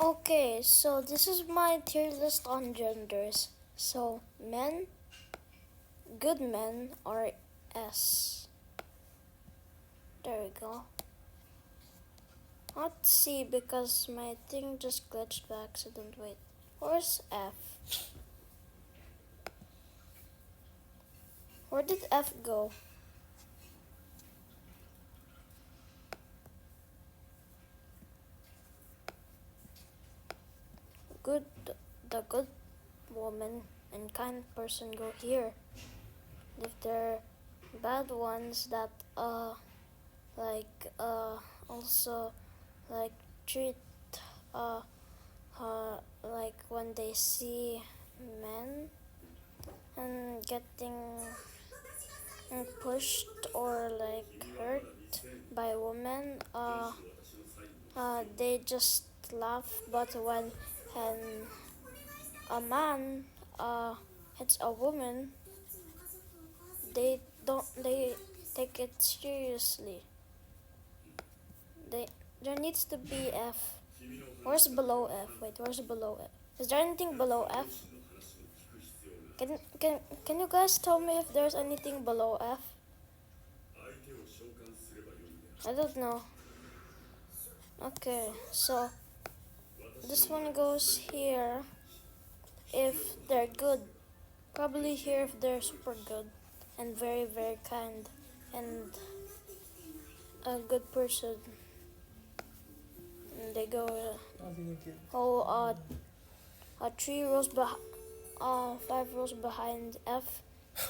Okay, so this is my tier list on genders. So, men, good men are S. There we go. Not C because my thing just glitched by accident. Wait, where's F? Where did F go? Good, the good woman and kind person go here. If they're bad ones that like also like treat uh like when they see men and getting pushed or like hurt by women, they just laugh. But when a man hits a woman, they take it seriously. They there needs to be F. Where's below F? Wait, where's below F? Is there anything below F? Can you guys tell me if there's anything below F? I don't know. Okay, so this one goes here if they're good. Probably here if they're super good and very very kind and a good person. And they go oh 5 rows behind F.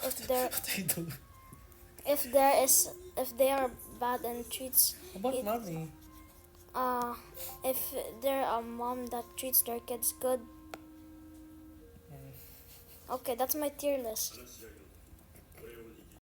If they're if they are bad and treats About it, mommy. if they're a mom that treats their kids good. Okay, that's my tier list.